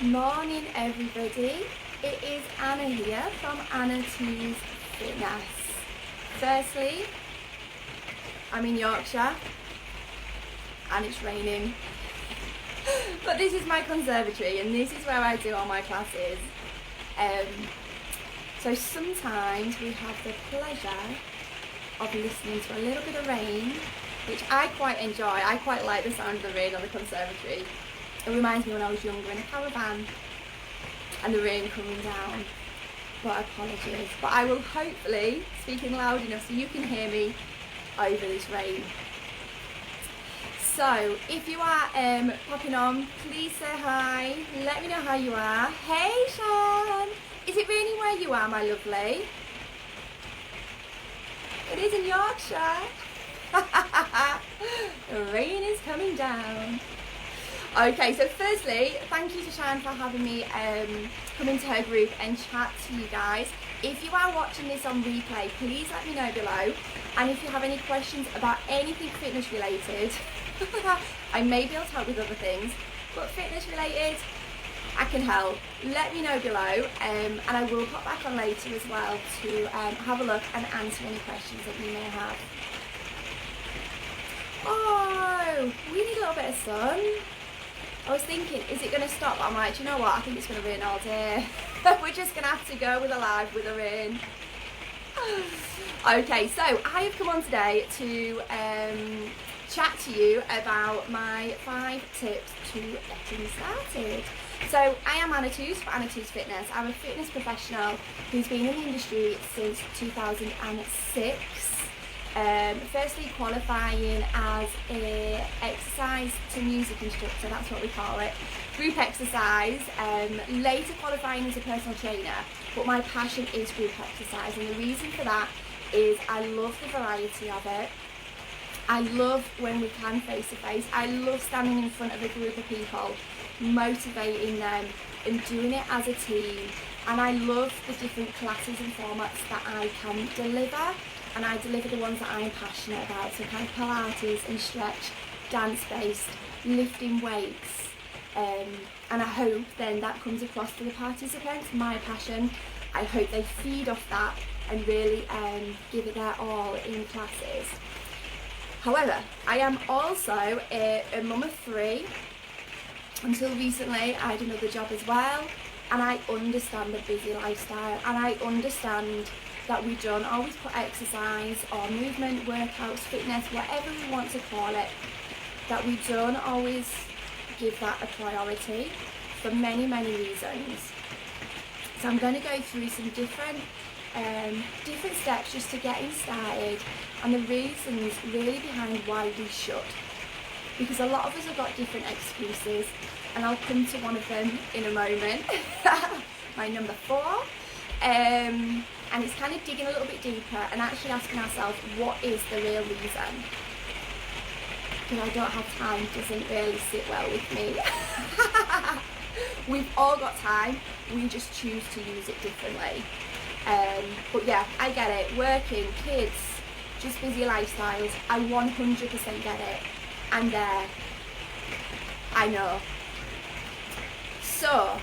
Morning everybody, it is Anna here from Anna T's Fitness. Firstly, I'm in Yorkshire and it's raining, but this is my conservatory and this is where I do all my classes. So sometimes we have the pleasure of listening to a little bit of rain, which I quite enjoy. I quite like the sound of the rain on the conservatory. It reminds me when I was younger in a caravan and the rain coming down. But apologies. But I will hopefully speak in loud enough so you can hear me over this rain. So if you are popping on, please say hi. Let me know how you are. Hey Sean! Is it raining where you are, my lovely? It is in Yorkshire. The rain is coming down. Okay, so firstly, thank you to Shan for having me come into her group and chat to you guys. If you are watching this on replay, please let me know below. And if you have any questions about anything fitness related, I may be able to help with other things, but fitness related, I can help. Let me know below, and I will pop back on later as well to have a look and answer any questions that you may have. Oh, we need a little bit of sun. I was thinking, is it going to stop? But I'm like, do you know what? I think it's going to rain all day. We're just going to have to go with the live with the rain. Okay, so I have come on today to chat to you about my 5 tips to getting started. So I am Anna T's for Anna T's Fitness. I'm a fitness professional who's been in the industry since 2006. Firstly qualifying as a exercise to music instructor, that's what we call it, group exercise, later qualifying as a personal trainer, but my passion is group exercise, and the reason for that is I love the variety of it. I love when we can face to face. I love standing in front of a group of people, motivating them and doing it as a team, and I love the different classes and formats that I can deliver. And I deliver the ones that I'm passionate about, so kind of Pilates and stretch, dance-based, lifting weights, and I hope then that comes across to the participants, my passion. I hope they feed off that and really give it their all in classes. However, I am also a mum of 3. Until recently, I had another job as well, and I understand the busy lifestyle, and I understand that we don't always put exercise or movement, workouts, fitness, whatever we want to call it, that we don't always give that a priority for many, many reasons. So I'm going to go through some different steps just to getting started and the reasons really behind why we should. Because a lot of us have got different excuses, and I'll come to one of them in a moment. My number 4. And it's kind of digging a little bit deeper and actually asking ourselves, what is the real reason? Because I don't have time doesn't really sit well with me. We've all got time, we just choose to use it differently. But yeah, I get it. Working, kids, just busy lifestyles, I 100% get it. I'm there. I know. So,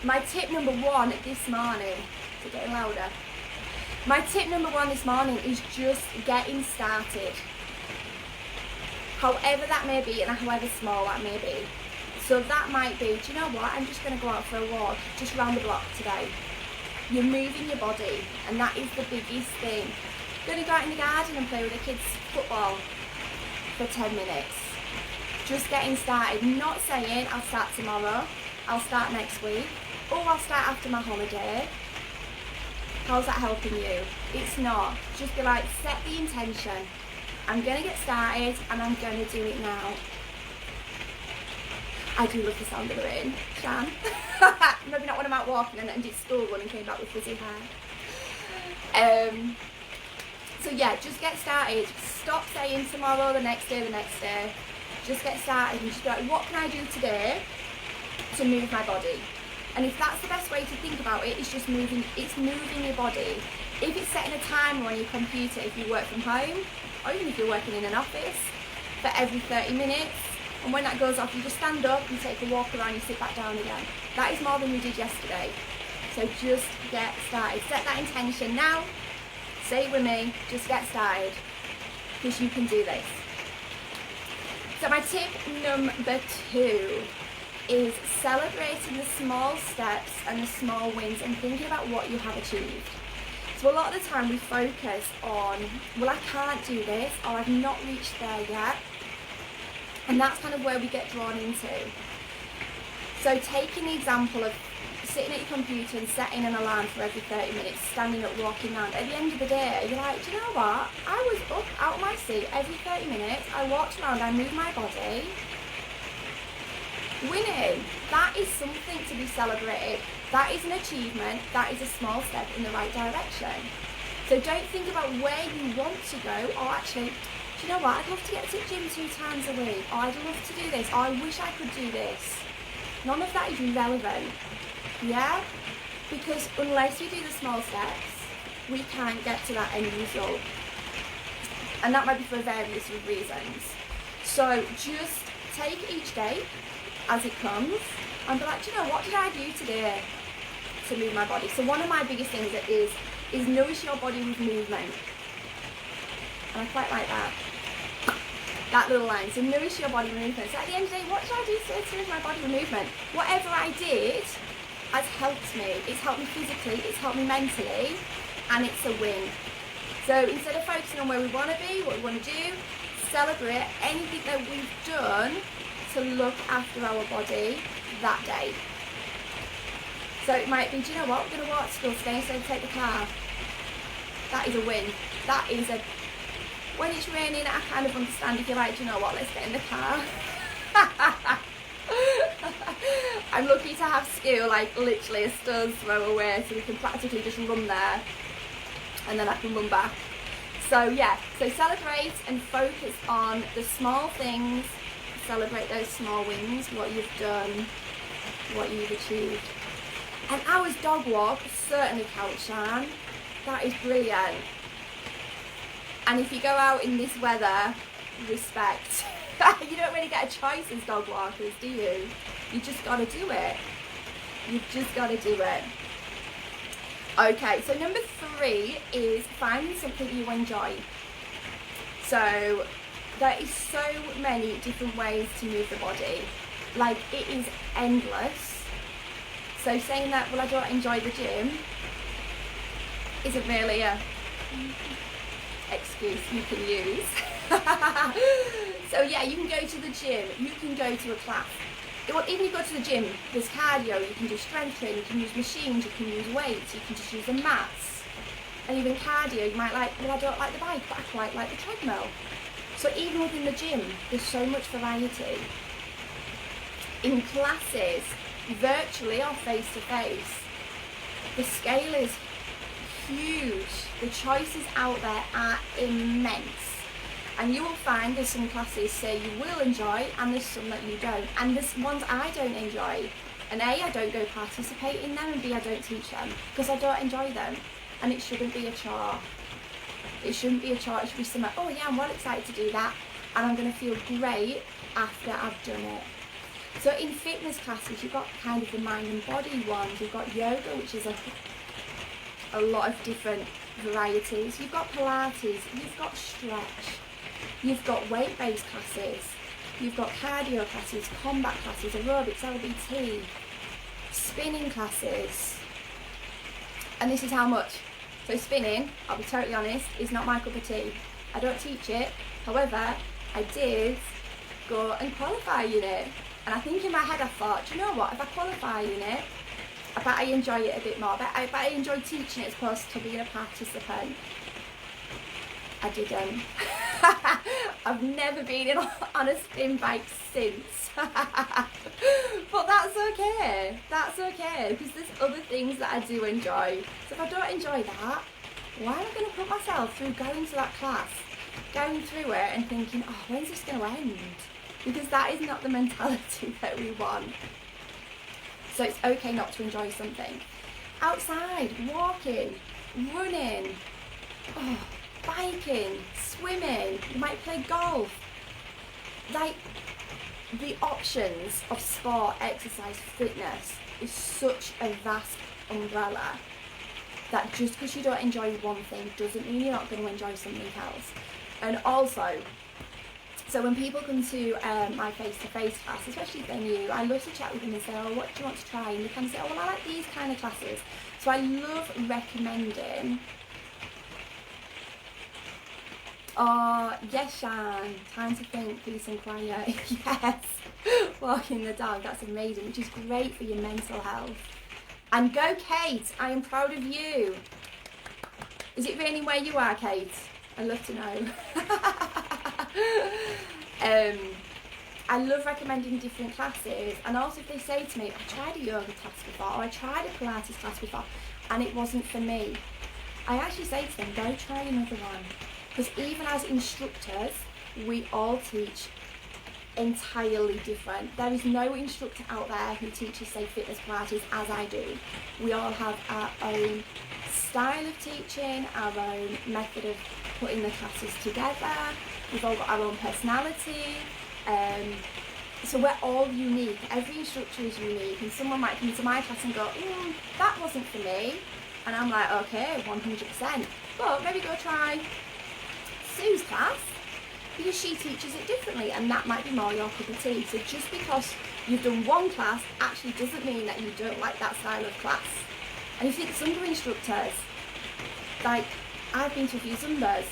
my tip number 1 this morning, getting louder. My tip number 1 this morning is just getting started. However that may be, and however small that may be. So that might be, do you know what, I'm just going to go out for a walk just round the block today. You're moving your body, and that is the biggest thing. Going to go out in the garden and play with the kids football for 10 minutes. Just getting started. Not saying I'll start tomorrow, I'll start next week, or I'll start after my holiday. How's that helping you? It's not. Just be like, set the intention. I'm going to get started and I'm going to do it now. I do love the sound of the rain, Shan. Maybe not when I'm out walking and did school run and came back with frizzy hair. So yeah, just get started. Stop saying tomorrow, the next day, the next day. Just get started and just be like, what can I do today to move my body? And if that's the best way to think about it, it's just moving your body. If it's setting a timer on your computer, if you work from home, or even if you're working in an office, for every 30 minutes, and when that goes off, you just stand up, you take a walk around, you sit back down again. That is more than we did yesterday. So just get started. Set that intention now. Say it with me, just get started, because you can do this. So my tip number 2 is celebrating the small steps and the small wins and thinking about what you have achieved. So a lot of the time we focus on, well, I can't do this, or I've not reached there yet. And that's kind of where we get drawn into. So taking the example of sitting at your computer and setting an alarm for every 30 minutes, standing up, walking around. At the end of the day, you're like, do you know what? I was up out of my seat every 30 minutes. I walked around, I moved my body. Winning. That is something to be celebrated. That is an achievement. That is a small step in the right direction. So don't think about where you want to go, or actually, do you know what? I'd love to get to the gym 2 times a week, or I'd love to do this, or I wish I could do this. None of that is relevant. Yeah, because unless we do the small steps, we can't get to that end result, and that might be for various reasons. So just take each day as it comes and be like, do you know, what did I do today to move my body? So one of my biggest things is nourish your body with movement, and I quite like that little line. So nourish your body with movement. So at the end of the day, what did I do to nourish my body with movement? Whatever I did has helped me. It's helped me physically, it's helped me mentally, and it's a win. So instead of focusing on where we want to be, what we want to do, celebrate anything that we've done to look after our body that day. So it might be, do you know what, we're going to walk to school today instead of take the car. That is a win. That is a... When it's raining, I kind of understand if you're like, do you know what, let's get in the car. I'm lucky to have school like literally a stone's throw away, so we can practically just run there and then I can run back. So yeah, so celebrate and focus on the small things, celebrate those small wins, what you've done, what you've achieved. An hour's dog walk certainly counts, Shan. That is brilliant. And if you go out in this weather, respect. You don't really get a choice as dog walkers, do you? You just got to do it. You've just got to do it. Okay, so number 3 is finding something you enjoy. So there is so many different ways to move the body. Like, it is endless. So saying that, well, I don't enjoy the gym, isn't really a excuse you can use. So yeah, you can go to the gym, you can go to a class. Well, even if you go to the gym, there's cardio, you can do strength training, you can use machines, you can use weights, you can just use the mats. And even cardio, you might like, well, I don't like the bike, but I quite like the treadmill. So even within the gym, there's so much variety. In classes, virtually or face to face, the scale is huge. The choices out there are immense. And you will find there's some classes say you will enjoy and there's some that you don't. And there's ones I don't enjoy. And A, I don't go participate in them, and B, I don't teach them because I don't enjoy them. And it shouldn't be a chore. It shouldn't be a chore. It should be something, oh yeah, I'm well excited to do that and I'm going to feel great after I've done it. So in fitness classes, you've got kind of the mind and body ones. You've got yoga, which is a lot of different varieties. You've got Pilates, you've got stretch, you've got weight-based classes, you've got cardio classes, combat classes, aerobics, LBT, spinning classes. And this is how much. So spinning, I'll be totally honest, is not my cup of tea. I don't teach it. However, I did go and qualify in it. And I think in my head I thought, do you know what, if I qualify in it, I bet I enjoy it a bit more. I bet I enjoy teaching it as opposed to being a participant. I didn't. I've never been on a spin bike since. But that's okay. That's okay, because there's other things that I do enjoy. So if I don't enjoy that, why am I going to put myself through going to that class, going through it and thinking, oh, when's this going to end? Because that is not the mentality that we want. So it's okay not to enjoy something. Outside, walking, running, biking, swimming, you might play golf. Like, the options of sport, exercise, fitness is such a vast umbrella that just because you don't enjoy one thing doesn't mean you're not going to enjoy something else. And also, so when people come to my face-to-face class, especially if they're new, I love to chat with them and say, oh, what do you want to try? And they kind of say, oh, well, I like these kind of classes. So I love recommending. Oh, yes, Shan, time to think, peace and quiet. Yes, walking the dog, that's amazing, which is great for your mental health. And go, Kate, I am proud of you. Is it raining where you are, Kate? I'd love to know. I love recommending different classes, and also if they say to me, I tried a yoga class before, or I tried a Pilates class before, and it wasn't for me, I actually say to them, go try another one. Because even as instructors, we all teach entirely different. There is no instructor out there who teaches, say, fitness Pilates as I do. We all have our own style of teaching, our own method of putting the classes together. We've all got our own personality. So we're all unique. Every instructor is unique, and someone might come to my class and go, that wasn't for me. And I'm like, okay, 100%. But maybe go try Sue's class, because she teaches it differently, and that might be more your cup of tea. So just because you've done one class actually doesn't mean that you don't like that style of class. And if it's Zumba instructors, like I've been to a few Zumbas,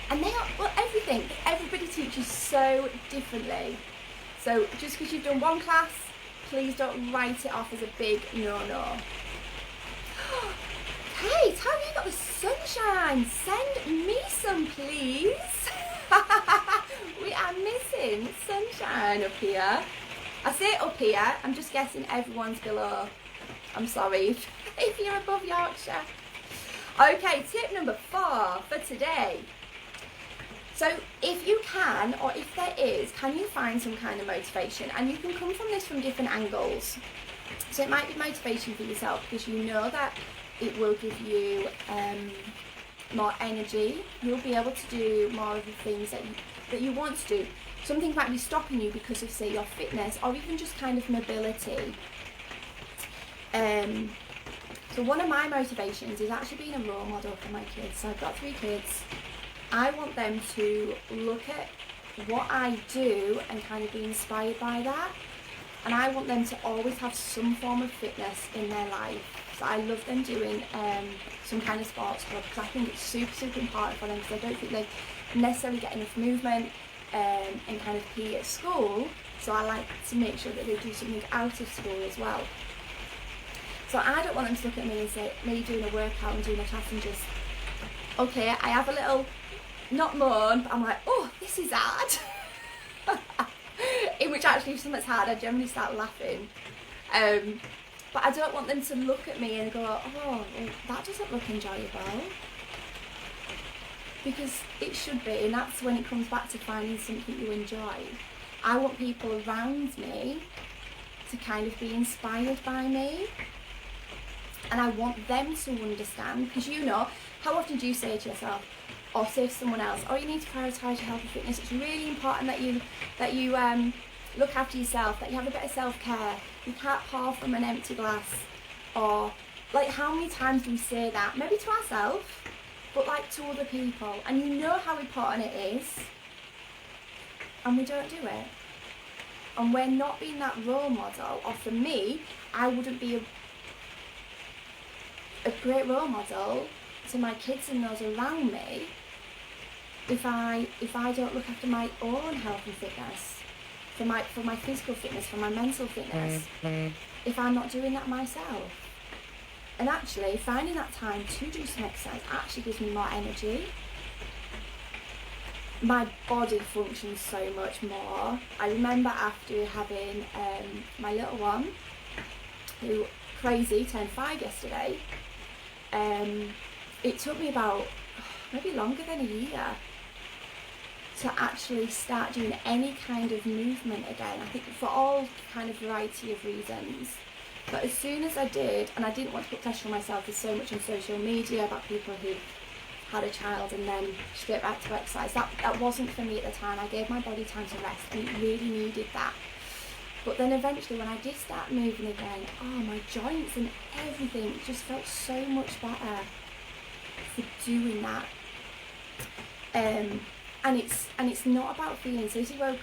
and they are, well, everybody teaches so differently. So just because you've done one class, please don't write it off as a big no. Kate, how have you got the sunshine? Send me some, please. We are missing sunshine up here. I say up here, I'm just guessing everyone's below. I'm sorry if you're above Yorkshire. Okay, tip number 4 for today. So if you can, or if there is, can you find some kind of motivation? And you can come from this from different angles. So it might be motivation for yourself, because you know that it will give you more energy. You'll be able to do more of the things that you want to do. Something might be stopping you because of, say, your fitness, or even just kind of mobility. So one of my motivations is actually being a role model for my kids. So I've got 3 kids. I want them to look at what I do and kind of be inspired by that. And I want them to always have some form of fitness in their life. So I love them doing some kind of sports club, because I think it's super important for them, because I don't think they necessarily get enough movement and kind of PE at school. So I like to make sure that they do something out of school as well. So I don't want them to look at me and say, me doing a workout and doing a class and just, okay, I have a little, not moan, but I'm like, oh, this is hard. In which actually if something's hard, I generally start laughing. But I don't want them to look at me and go, oh, well, that doesn't look enjoyable. Because it should be, and that's when it comes back to finding something you enjoy. I want people around me to kind of be inspired by me. And I want them to understand, because you know, how often do you say to yourself, or say to someone else, oh, you need to prioritise your health and fitness. It's really important that you look after yourself, that you have a bit of self-care. You can't pour from an empty glass. Or, like, how many times do we say that? Maybe to ourselves, but like to other people. And you know how important it is, and we don't do it. And we're not being that role model. Or for me, I wouldn't be a great role model to my kids and those around me if I don't look after my own health and fitness, for my physical fitness, for my mental fitness, if I'm not doing that myself. And actually finding that time to do some exercise actually gives me more energy. My body functions so much more. I remember after having my little one, who crazy turned 5 yesterday, it took me about maybe longer than a year to actually start doing any kind of movement again. I think for all kind of variety of reasons. But as soon as I did, and I didn't want to put pressure on myself, there's so much on social media about people who had a child and then straight back to exercise. That wasn't for me at the time. I gave my body time to rest and it really needed that. But then eventually when I did start moving again, my joints and everything just felt so much better for doing that. And it's not about feeling, so this is where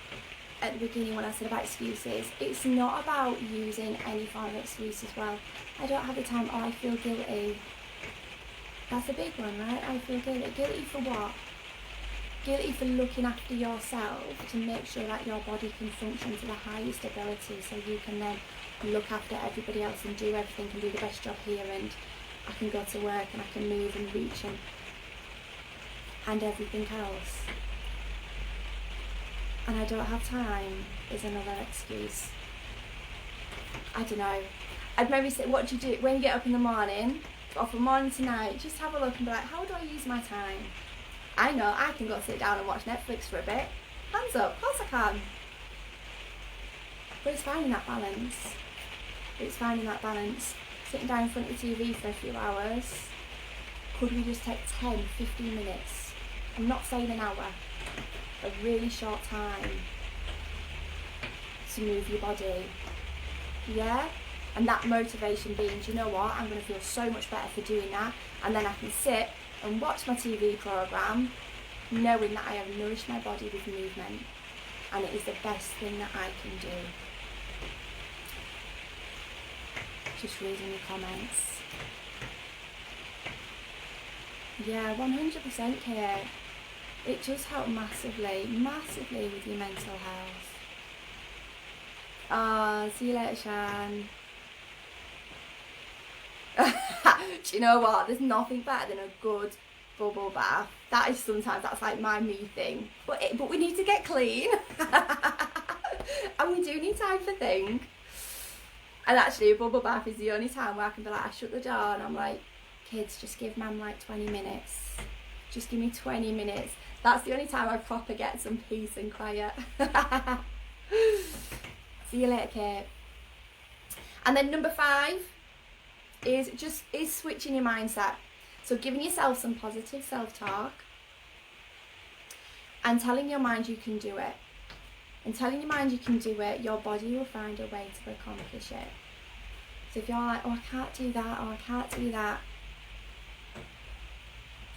at the beginning when I said about excuses, it's not about using any form of excuse as well. I don't have the time, I feel guilty. That's a big one, right? I feel guilty. Guilty for what? Guilty for looking after yourself to make sure that your body can function to the highest ability, so you can then look after everybody else and do everything and do the best job here, and I can go to work and I can move and reach and everything else. And I don't have time is another excuse. I don't know. I'd maybe say, what do you do when you get up in the morning, or from morning to night? Just have a look and be like, how do I use my time? I know I can go sit down and watch Netflix for a bit. Hands up, of course I can. But it's finding that balance. It's finding that balance. Sitting down in front of the TV for a few hours. Could we just take 10, 15 minutes? I'm not saying an hour. A really short time to move your body. Yeah? And that motivation being, do you know what? I'm going to feel so much better for doing that. And then I can sit and watch my TV programme knowing that I have nourished my body with movement, and it is the best thing that I can do. Just reading the comments. Yeah, 100% Kate. It does help massively with your mental health. See you later, Shan. Do you know what? There's nothing better than a good bubble bath. That's like my me thing. But we need to get clean. And we do need time to think. And actually a bubble bath is the only time where I can be like, I shut the door and I'm like, kids, just give mum like 20 minutes. Just give me 20 minutes. That's the only time I proper get some peace and quiet. See you later, Kate. And then number 5 is switching your mindset. So giving yourself some positive self-talk and telling your mind you can do it. And telling your mind you can do it, your body will find a way to accomplish it. So if you're like, I can't do that, or I can't do that,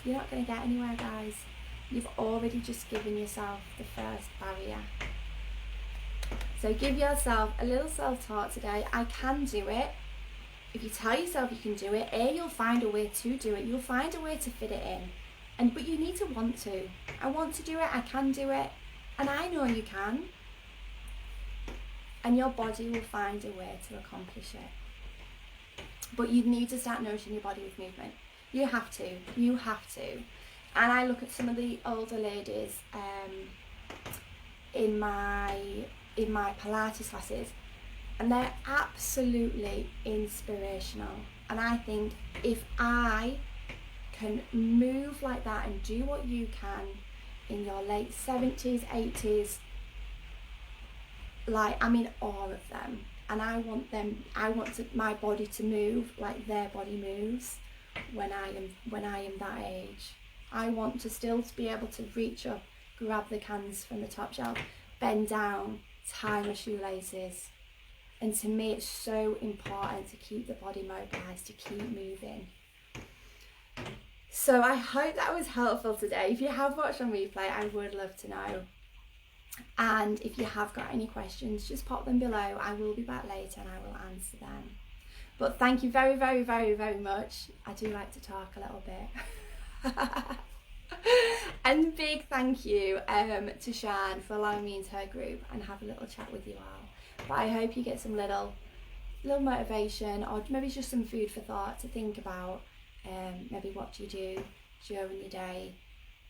you're not going to get anywhere, guys. You've already just given yourself the first barrier. So give yourself a little self-talk today. I can do it. If you tell yourself you can do it, you'll find a way to do it. You'll find a way to fit it in. But you need to want to. I want to do it, I can do it, and I know you can. And your body will find a way to accomplish it. But you need to start nourishing your body with movement. You have to. And I look at some of the older ladies in my Pilates classes, and they're absolutely inspirational. And I think if I can move like that and do what you can in your late 70s, 80s, like I'm in awe of them. And I want my body to move like their body moves when I am that age. I want to still be able to reach up, grab the cans from the top shelf, bend down, tie my shoelaces. And to me it's so important to keep the body mobilised, to keep moving. So I hope that was helpful today. If you have watched on replay, I would love to know. And if you have got any questions, just pop them below. I will be back later and I will answer them. But thank you very, very, very, very much. I do like to talk a little bit. And big thank you to Shan for allowing me into her group and have a little chat with you all. But I hope you get some little motivation, or maybe just some food for thought to think about. Maybe what do you do during your day?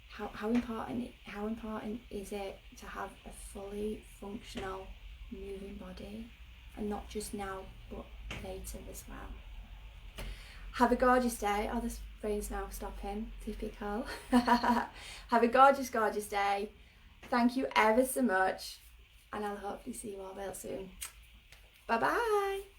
How important is it to have a fully functional moving body, and not just now but later as well. Have a gorgeous day. Oh, this rain's now stopping, typical. Have a gorgeous day. Thank you ever so much, and I'll hopefully see you all real soon. Bye bye.